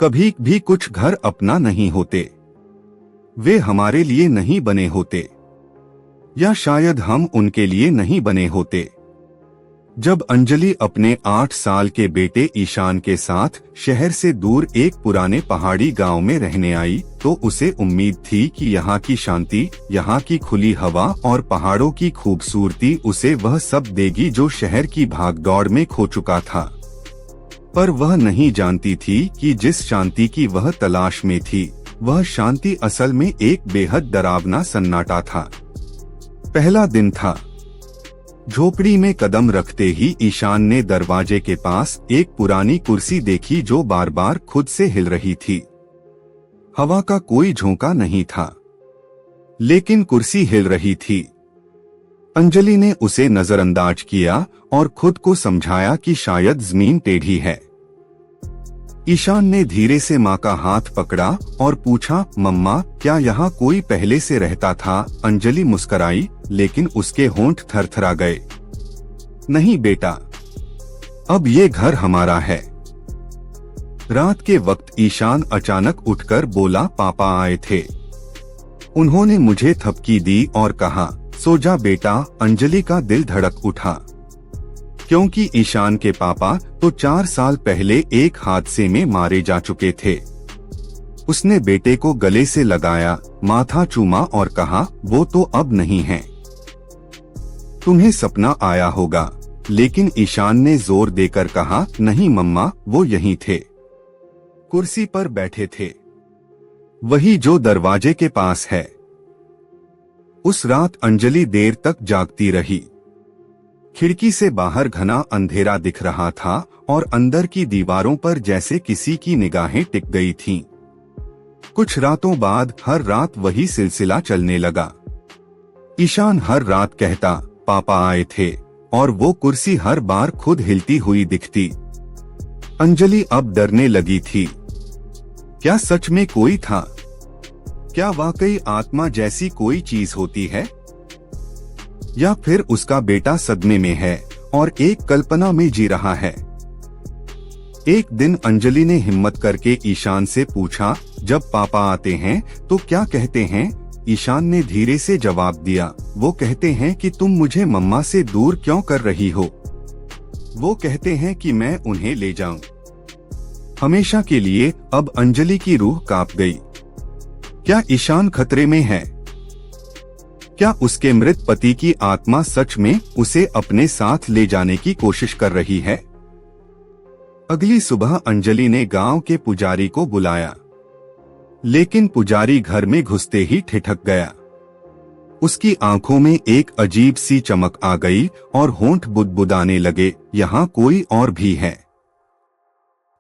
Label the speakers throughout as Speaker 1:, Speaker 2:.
Speaker 1: कभी भी कुछ घर अपना नहीं होते, वे हमारे लिए नहीं बने होते, या शायद हम उनके लिए नहीं बने होते। जब अंजलि अपने 8 साल के बेटे ईशान के साथ शहर से दूर एक पुराने पहाड़ी गांव में रहने आई, तो उसे उम्मीद थी कि यहाँ की शांति, यहाँ की खुली हवा और पहाड़ों की खूबसूरती उसे वह सब देगी जो शहर की भागदौड़ में खो चुका था। पर वह नहीं जानती थी कि जिस शांति की वह तलाश में थी, वह शांति असल में एक बेहद डरावना सन्नाटा था। पहला दिन था। झोपड़ी में कदम रखते ही ईशान ने दरवाजे के पास एक पुरानी कुर्सी देखी जो बार बार खुद से हिल रही थी। हवा का कोई झोंका नहीं था, लेकिन कुर्सी हिल रही थी। अंजलि ने उसे नजरअंदाज किया और खुद को समझाया कि शायद जमीन टेढ़ी है। ईशान ने धीरे से माँ का हाथ पकड़ा और पूछा, मम्मा, क्या यहाँ कोई पहले से रहता था? अंजलि मुस्कुराई, लेकिन उसके होंठ थरथरा गए। नहीं बेटा, अब ये घर हमारा है। रात के वक्त ईशान अचानक उठकर बोला, पापा आए थे। उन्होंने मुझे थपकी दी और कहा, सो जा बेटा। अंजलि का दिल धड़क उठा, क्योंकि ईशान के पापा तो 4 साल पहले एक हादसे में मारे जा चुके थे। उसने बेटे को गले से लगाया, माथा चूमा और कहा, वो तो अब नहीं है। तुम्हें सपना आया होगा। लेकिन ईशान ने जोर देकर कहा, नहीं मम्मा, वो यहीं थे, कुर्सी पर बैठे थे, वही जो दरवाजे के पास है। उस रात अंजलि देर तक जागती रही। खिड़की से बाहर घना अंधेरा दिख रहा था और अंदर की दीवारों पर जैसे किसी की निगाहें टिक गई थीं। कुछ रातों बाद हर रात वही सिलसिला चलने लगा। ईशान हर रात कहता, पापा आए थे, और वो कुर्सी हर बार खुद हिलती हुई दिखती। अंजलि अब डरने लगी थी। क्या सच में कोई था? क्या वाकई आत्मा जैसी कोई चीज होती है? या फिर उसका बेटा सदमे में है और एक कल्पना में जी रहा है? एक दिन अंजलि ने हिम्मत करके ईशान से पूछा, जब पापा आते हैं तो क्या कहते हैं? ईशान ने धीरे से जवाब दिया, वो कहते हैं कि तुम मुझे मम्मा से दूर क्यों कर रही हो। वो कहते हैं कि मैं उन्हें ले जाऊं हमेशा के लिए। अब अंजलि की रूह कांप गई। क्या ईशान खतरे में है? क्या उसके मृत पति की आत्मा सच में उसे अपने साथ ले जाने की कोशिश कर रही है? अगली सुबह अंजलि ने गांव के पुजारी को बुलाया, लेकिन पुजारी घर में घुसते ही ठिठक गया। उसकी आंखों में एक अजीब सी चमक आ गई और होंठ बुदबुदाने लगे, यहाँ कोई और भी है,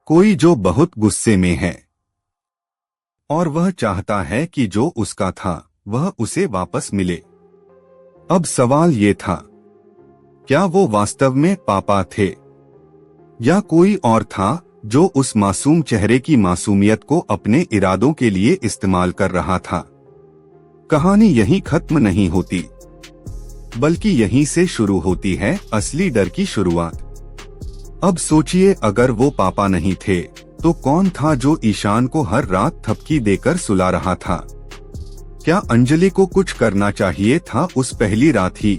Speaker 1: कोई जो बहुत गुस्से में है, और वह चाहता है कि जो उसका था वह उसे वापस मिले। अब सवाल ये था, क्या वो वास्तव में पापा थे या कोई और था जो उस मासूम चेहरे की मासूमियत को अपने इरादों के लिए इस्तेमाल कर रहा था? कहानी यहीं खत्म नहीं होती, बल्कि यहीं से शुरू होती है असली डर की शुरुआत। अब सोचिए, अगर वो पापा नहीं थे तो कौन था जो ईशान को हर रात थपकी देकर सुला रहा था? क्या अंजलि को कुछ करना चाहिए था उस पहली रात ही?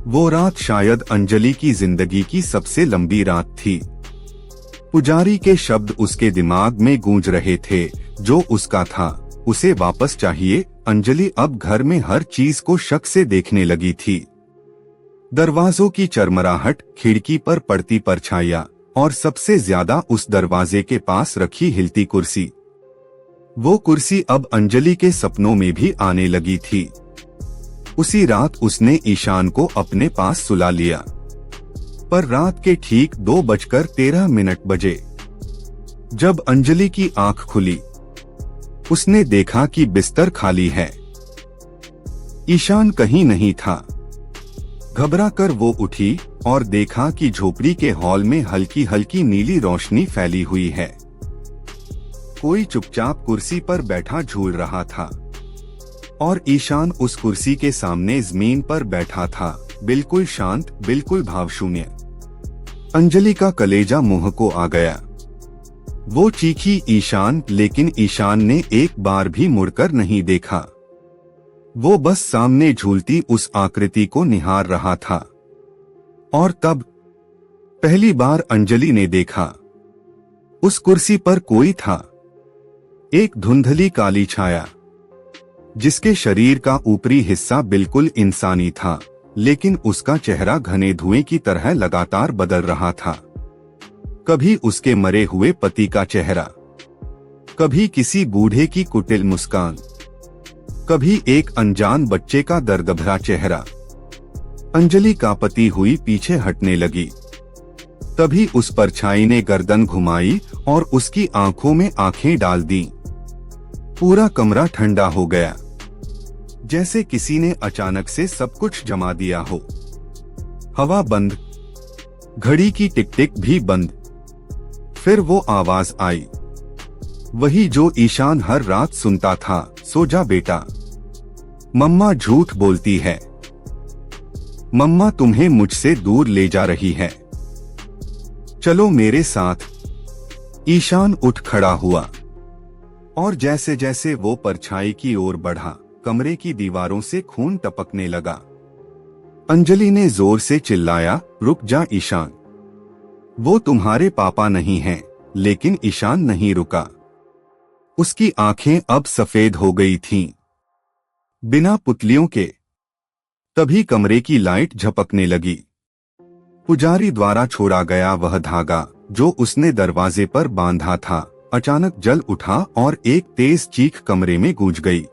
Speaker 1: वो रात शायद अंजलि की जिंदगी की सबसे लंबी रात थी। पुजारी के शब्द उसके दिमाग में गूंज रहे थे, जो उसका था उसे वापस चाहिए। अंजलि अब घर में हर चीज को शक से देखने लगी थी। दरवाजों की चरमराहट, खिड़की पर पड़ती परछाइयां और सबसे ज्यादा उस दरवाजे के पास रखी हिलती कुर्सी। वो कुर्सी अब अंजलि के सपनों में भी आने लगी थी। उसी रात उसने ईशान को अपने पास सुला लिया। पर रात के ठीक 2:13 बजे जब अंजलि की आंख खुली, उसने देखा कि बिस्तर खाली है। ईशान कहीं नहीं था। घबराकर वो उठी और देखा कि झोपड़ी के हॉल में हल्की हल्की नीली रोशनी फैली हुई है। कोई चुपचाप कुर्सी पर बैठा झूल रहा था और ईशान उस कुर्सी के सामने जमीन पर बैठा था, बिल्कुल शांत, बिल्कुल भावशून्य। अंजलि का कलेजा मुंह को आ गया। वो चीखी ईशान, लेकिन ईशान ने एक बार भी मुड़कर नहीं देखा। वो बस सामने झूलती उस आकृति को निहार रहा था। और तब पहली बार अंजलि ने देखा, उस कुर्सी पर कोई था, एक धुंधली काली छाया, जिसके शरीर का ऊपरी हिस्सा बिल्कुल इंसानी था, लेकिन उसका चेहरा घने धुएं की तरह लगातार बदल रहा था। कभी उसके मरे हुए पति का चेहरा, कभी किसी बूढ़े की कुटिल मुस्कान, कभी एक अनजान बच्चे का दर्दभरा चेहरा। अंजलि कांपती हुई पीछे हटने लगी। तभी उस परछाई ने गर्दन घुमाई और उसकी आंखों में आंखें डाल दी। पूरा कमरा ठंडा हो गया, जैसे किसी ने अचानक से सब कुछ जमा दिया हो। हवा बंद, घड़ी की टिक टिक भी बंद। फिर वो आवाज आई, वही जो ईशान हर रात सुनता था, सो जा बेटा, मम्मा झूठ बोलती है, मम्मा तुम्हें मुझसे दूर ले जा रही है, चलो मेरे साथ। ईशान उठ खड़ा हुआ और जैसे जैसे वो परछाई की ओर बढ़ा, कमरे की दीवारों से खून टपकने लगा। अंजलि ने जोर से चिल्लाया, रुक जा ईशान, वो तुम्हारे पापा नहीं हैं। लेकिन ईशान नहीं रुका। उसकी आंखें अब सफेद हो गई थीं, बिना पुतलियों के। तभी कमरे की लाइट झपकने लगी। पुजारी द्वारा छोड़ा गया वह धागा जो उसने दरवाजे पर बांधा था, अचानक जल उठा और एक तेज चीख कमरे में गूंज गई।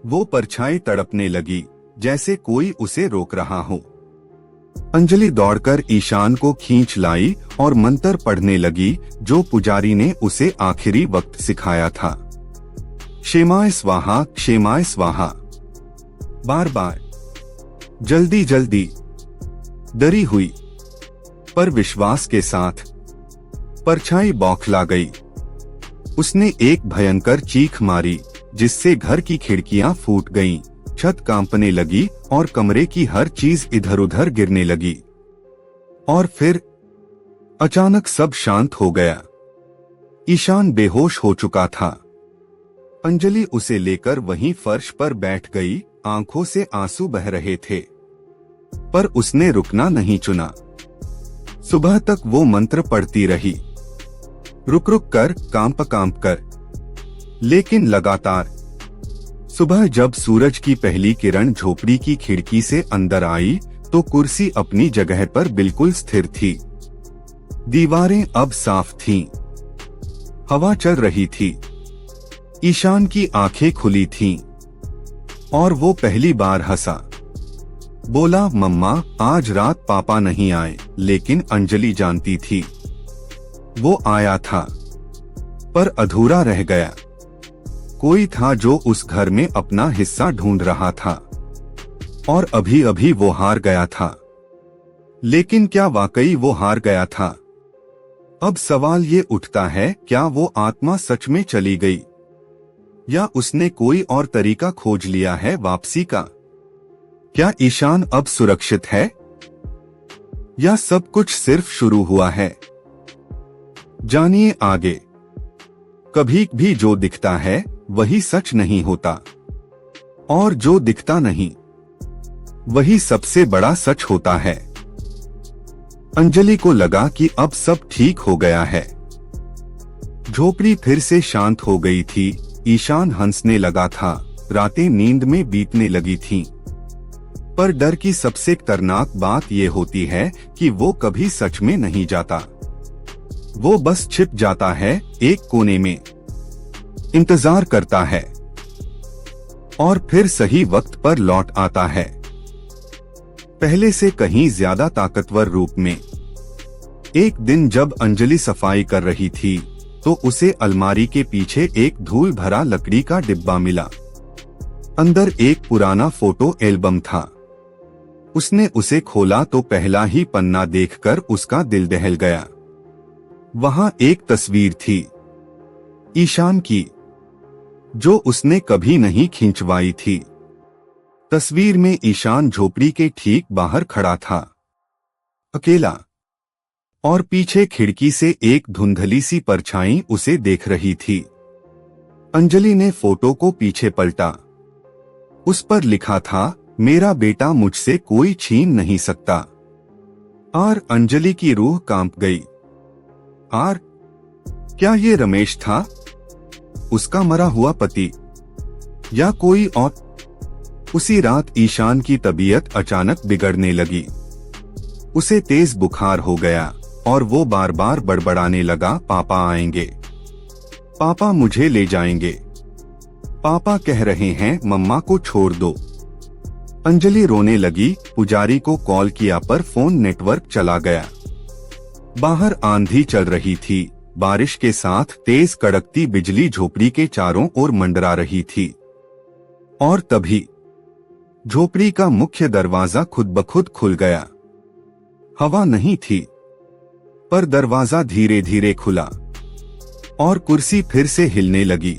Speaker 1: वो परछाई तड़पने लगी, जैसे कोई उसे रोक रहा हो। अंजलि दौड़कर ईशान को खींच लाई और मंत्र पढ़ने लगी, जो पुजारी ने उसे आखिरी वक्त सिखाया था। क्षेमाय स्वाहा, क्षेमाय स्वाहा। बार बार, जल्दी जल्दी। डरी हुई पर विश्वास के साथ परछाई बौखला गई। उसने एक भयंकर चीख मारी, जिससे घर की खिड़कियां फूट गईं, छत कांपने लगी और कमरे की हर चीज इधर उधर गिरने लगी। और फिर अचानक सब शांत हो गया। ईशान बेहोश हो चुका था। अंजलि उसे लेकर वहीं फर्श पर बैठ गई, आंखों से आंसू बह रहे थे, पर उसने रुकना नहीं चुना। सुबह तक वो मंत्र पढ़ती रही, रुक रुक कर, कांप कांप कर, लेकिन लगातार। सुबह जब सूरज की पहली किरण झोपड़ी की खिड़की से अंदर आई, तो कुर्सी अपनी जगह पर बिल्कुल स्थिर थी। दीवारें अब साफ थीं, हवा चल रही थी। ईशान की आंखें खुली थीं और वो पहली बार हंसा। बोला, मम्मा, आज रात पापा नहीं आए, लेकिन अंजलि जानती थी। वो आया था, पर अधूरा रह गया। कोई था जो उस घर में अपना हिस्सा ढूंढ रहा था, और अभी अभी वो हार गया था। लेकिन क्या वाकई वो हार गया था? अब सवाल ये उठता है, क्या वो आत्मा सच में चली गई, या उसने कोई और तरीका खोज लिया है वापसी का? क्या ईशान अब सुरक्षित है, या सब कुछ सिर्फ शुरू हुआ है? जानिए आगे। कभी भी जो दिखता है वही सच नहीं होता, और जो दिखता नहीं वही सबसे बड़ा सच होता है। अंजलि को लगा कि अब सब ठीक हो गया है। झोपड़ी फिर से शांत हो गई थी। ईशान हंसने लगा था, रातें नींद में बीतने लगी थीं। पर डर की सबसे खतरनाक बात यह होती है कि वो कभी सच में नहीं जाता। वो बस छिप जाता है एक कोने में, इंतजार करता है, और फिर सही वक्त पर लौट आता है, पहले से कहीं ज्यादा ताकतवर रूप में। एक दिन जब अंजलि सफाई कर रही थी, तो उसे अलमारी के पीछे एक धूल भरा लकड़ी का डिब्बा मिला। अंदर एक पुराना फोटो एल्बम था। उसने उसे खोला तो पहला ही पन्ना देखकर उसका दिल दहल गया। वहां एक तस्वीर थी, ईशान की, जो उसने कभी नहीं खिंचवाई थी। तस्वीर में ईशान झोपड़ी के ठीक बाहर खड़ा था, अकेला, और पीछे खिड़की से एक धुंधली सी परछाई उसे देख रही थी। अंजलि ने फोटो को पीछे पलटा। उस पर लिखा था, मेरा बेटा मुझसे कोई छीन नहीं सकता। और अंजलि की रूह कांप गई। और क्या ये रमेश था, उसका मरा हुआ पति, या कोई और? उसी रात ईशान की तबीयत अचानक बिगड़ने लगी। उसे तेज बुखार हो गया और वो बार बार बड़बड़ाने लगा, पापा आएंगे, पापा मुझे ले जाएंगे, पापा कह रहे हैं मम्मा को छोड़ दो। अंजलि रोने लगी। पुजारी को कॉल किया पर फोन नेटवर्क चला गया। बाहर आंधी चल रही थी। बारिश के साथ तेज कड़कती बिजली झोपड़ी के चारों ओर मंडरा रही थी। और तभी झोपड़ी का मुख्य दरवाजा खुद ब खुद खुल गया। हवा नहीं थी, पर दरवाजा धीरे धीरे खुला और कुर्सी फिर से हिलने लगी।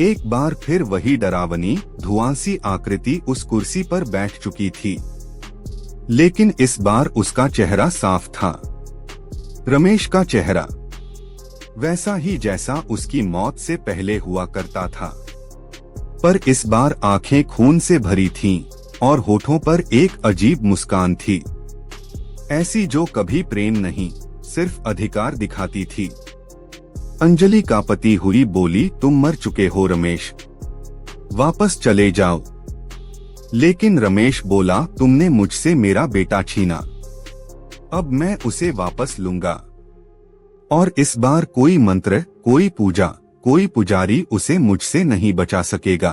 Speaker 1: एक बार फिर वही डरावनी धुआंसी आकृति उस कुर्सी पर बैठ चुकी थी, लेकिन इस बार उसका चेहरा साफ था। रमेश का चेहरा, वैसा ही जैसा उसकी मौत से पहले हुआ करता था, पर इस बार आंखें खून से भरी थीं और होठों पर एक अजीब मुस्कान थी, ऐसी जो कभी प्रेम नहीं, सिर्फ अधिकार दिखाती थी। अंजलि कांपती हुई बोली, तुम मर चुके हो रमेश, वापस चले जाओ। लेकिन रमेश बोला, तुमने मुझसे मेरा बेटा छीना, अब मैं उसे वापस लूंगा। और इस बार कोई मंत्र, कोई पूजा, कोई पुजारी उसे मुझसे नहीं बचा सकेगा।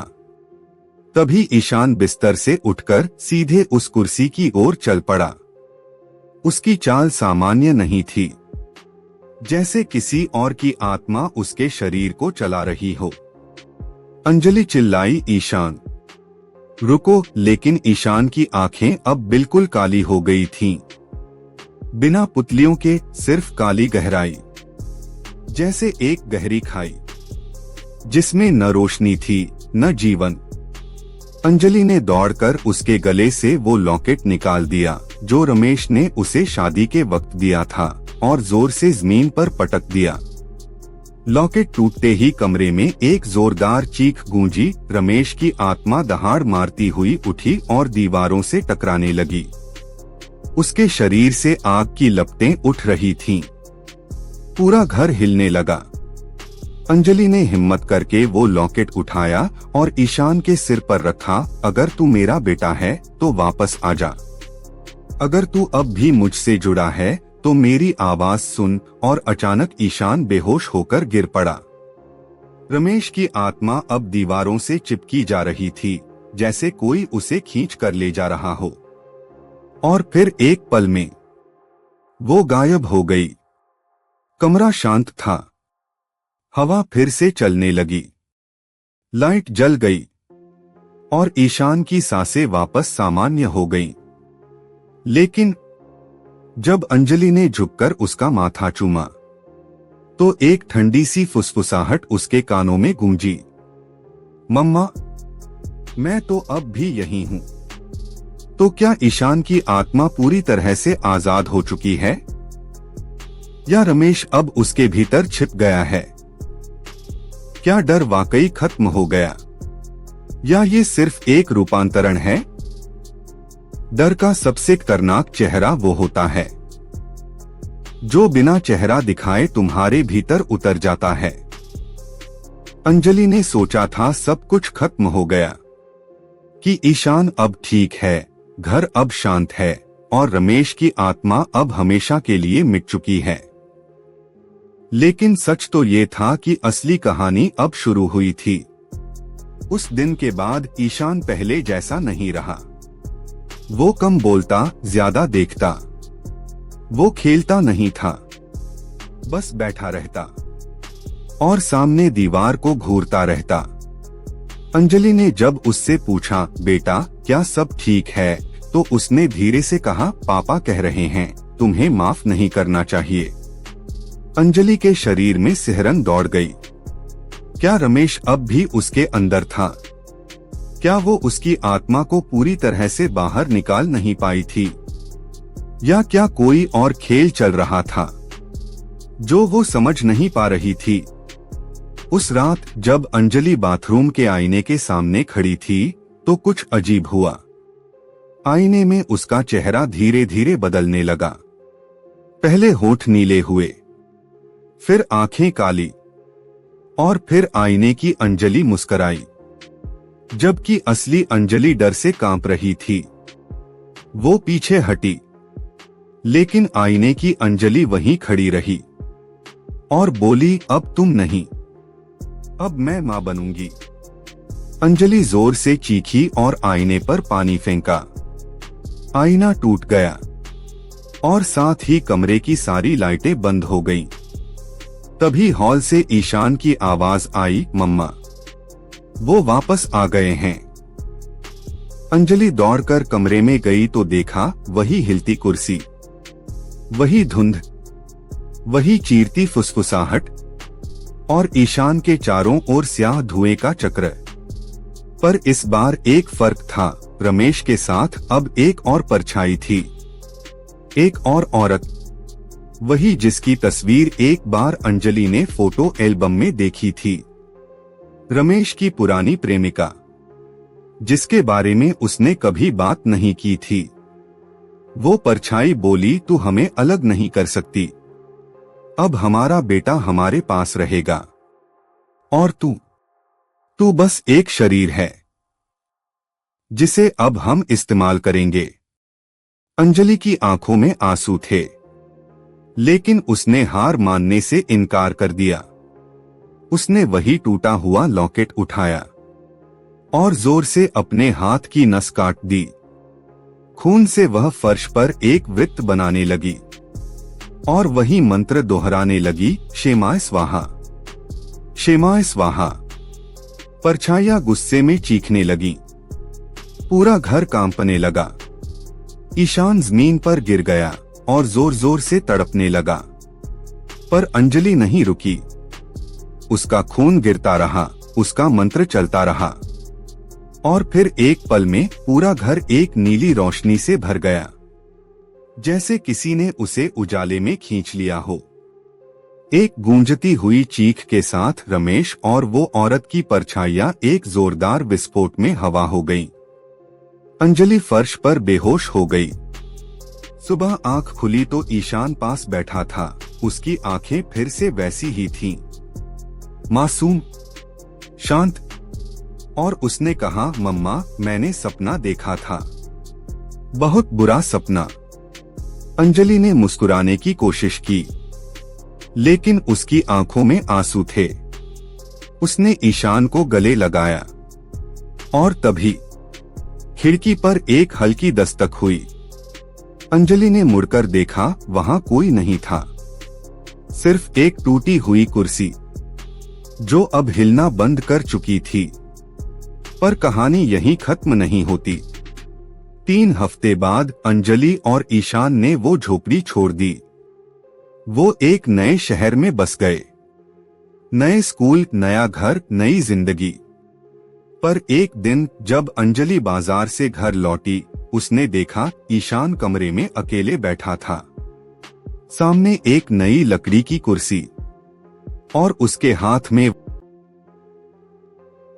Speaker 1: तभी ईशान बिस्तर से उठकर सीधे उस कुर्सी की ओर चल पड़ा। उसकी चाल सामान्य नहीं थी, जैसे किसी और की आत्मा उसके शरीर को चला रही हो। अंजलि चिल्लाई, ईशान रुको, लेकिन ईशान की आंखें अब बिल्कुल काली हो गई थीं। बिना पुतलियों के, सिर्फ काली गहराई, जैसे एक गहरी खाई जिसमें न रोशनी थी न जीवन। अंजलि ने दौड़कर उसके गले से वो लॉकेट निकाल दिया जो रमेश ने उसे शादी के वक्त दिया था और जोर से जमीन पर पटक दिया। लॉकेट टूटते ही कमरे में एक जोरदार चीख गूंजी। रमेश की आत्मा दहाड़ मारती हुई उठी और दीवारों से टकराने लगी। उसके शरीर से आग की लपटें उठ रही थीं। पूरा घर हिलने लगा। अंजलि ने हिम्मत करके वो लॉकेट उठाया और ईशान के सिर पर रखा। अगर तू मेरा बेटा है तो वापस आ जा, अगर तू अब भी मुझसे जुड़ा है तो मेरी आवाज सुन। और अचानक ईशान बेहोश होकर गिर पड़ा। रमेश की आत्मा अब दीवारों से चिपकी जा रही थी, जैसे कोई उसे खींच कर ले जा रहा हो। और फिर एक पल में वो गायब हो गई। कमरा शांत था। हवा फिर से चलने लगी। लाइट जल गई और ईशान की सांसें वापस सामान्य हो गईं। लेकिन जब अंजलि ने झुककर उसका माथा चूमा तो एक ठंडी सी फुसफुसाहट उसके कानों में गूंजी, मम्मा, मैं तो अब भी यही हूं। तो क्या ईशान की आत्मा पूरी तरह से आजाद हो चुकी है, या रमेश अब उसके भीतर छिप गया है? क्या डर वाकई खत्म हो गया, या ये सिर्फ एक रूपांतरण है? डर का सबसे खतरनाक चेहरा वो होता है जो बिना चेहरा दिखाए तुम्हारे भीतर उतर जाता है। अंजलि ने सोचा था सब कुछ खत्म हो गया, कि ईशान अब ठीक है, घर अब शांत है और रमेश की आत्मा अब हमेशा के लिए मिट चुकी है। लेकिन सच तो ये था कि असली कहानी अब शुरू हुई थी। उस दिन के बाद ईशान पहले जैसा नहीं रहा। वो कम बोलता, ज्यादा देखता। वो खेलता नहीं था, बस बैठा रहता और सामने दीवार को घूरता रहता। अंजलि ने जब उससे पूछा, बेटा क्या सब ठीक है, तो उसने धीरे से कहा, पापा कह रहे हैं तुम्हें माफ नहीं करना चाहिए। अंजलि के शरीर में सिहरन दौड़ गई। क्या रमेश अब भी उसके अंदर था? क्या वो उसकी आत्मा को पूरी तरह से बाहर निकाल नहीं पाई थी? या क्या कोई और खेल चल रहा था जो वो समझ नहीं पा रही थी। उस रात जब अंजलि बाथरूम के आईने के सामने खड़ी थी तो कुछ अजीब हुआ। आईने में उसका चेहरा धीरे धीरे बदलने लगा। पहले होठ नीले हुए, फिर आंखें काली, और फिर आईने की अंजलि मुस्कुराई, जबकि असली अंजलि डर से कांप रही थी। वो पीछे हटी, लेकिन आईने की अंजलि वहीं खड़ी रही और बोली, अब तुम नहीं, अब मैं मां बनूंगी। अंजलि जोर से चीखी और आईने पर पानी फेंका। आईना टूट गया और साथ ही कमरे की सारी लाइटें बंद हो गईं। तभी हॉल से ईशान की आवाज आई, मम्मा, वो वापस आ गए हैं। अंजलि दौड़कर कमरे में गई तो देखा वही हिलती कुर्सी, वही धुंध, वही चीरती फुसफुसाहट और ईशान के चारों ओर स्याह धुएं का चक्र। पर इस बार एक फर्क था, रमेश के साथ अब एक और परछाई थी, एक और औरत, वही जिसकी तस्वीर एक बार अंजलि ने फोटो एल्बम में देखी थी। रमेश की पुरानी प्रेमिका, जिसके बारे में उसने कभी बात नहीं की थी। वो परछाई बोली, तू हमें अलग नहीं कर सकती, अब हमारा बेटा हमारे पास रहेगा और तू बस एक शरीर है जिसे अब हम इस्तेमाल करेंगे। अंजलि की आंखों में आंसू थे, लेकिन उसने हार मानने से इनकार कर दिया। उसने वही टूटा हुआ लॉकेट उठाया और जोर से अपने हाथ की नस काट दी। खून से वह फर्श पर एक वृत्त बनाने लगी और वही मंत्र दोहराने लगी, क्षेमाय स्वाहा, क्षेमाय स्वाहा। परछाइयां गुस्से में चीखने लगी, पूरा घर कांपने लगा। ईशान जमीन पर गिर गया और जोर जोर से तड़पने लगा, पर अंजलि नहीं रुकी। उसका खून गिरता रहा, उसका मंत्र चलता रहा और फिर एक पल में पूरा घर एक नीली रोशनी से भर गया, जैसे किसी ने उसे उजाले में खींच लिया हो। एक गूंजती हुई चीख के साथ रमेश और वो औरत की परछाइयां एक जोरदार विस्फोट में हवा हो गईं। अंजलि फर्श पर बेहोश हो गई। सुबह आंख खुली तो ईशान पास बैठा था। उसकी आंखें फिर से वैसी ही थीं, मासूम, शांत, और उसने कहा, मम्मा, मैंने सपना देखा था, बहुत बुरा सपना। अंजलि ने मुस्कुराने की कोशिश की, लेकिन उसकी आंखों में आंसू थे। उसने ईशान को गले लगाया और तभी खिड़की पर एक हल्की दस्तक हुई। अंजलि ने मुड़कर देखा, वहां कोई नहीं था, सिर्फ एक टूटी हुई कुर्सी जो अब हिलना बंद कर चुकी थी। पर कहानी यहीं खत्म नहीं होती। 3 हफ्ते बाद अंजलि और ईशान ने वो झोपड़ी छोड़ दी। वो एक नए शहर में बस गए, नए स्कूल, नया घर, नई जिंदगी। पर एक दिन जब अंजलि बाजार से घर लौटी, उसने देखा ईशान कमरे में अकेले बैठा था। सामने एक नई लकड़ी की कुर्सी और उसके हाथ में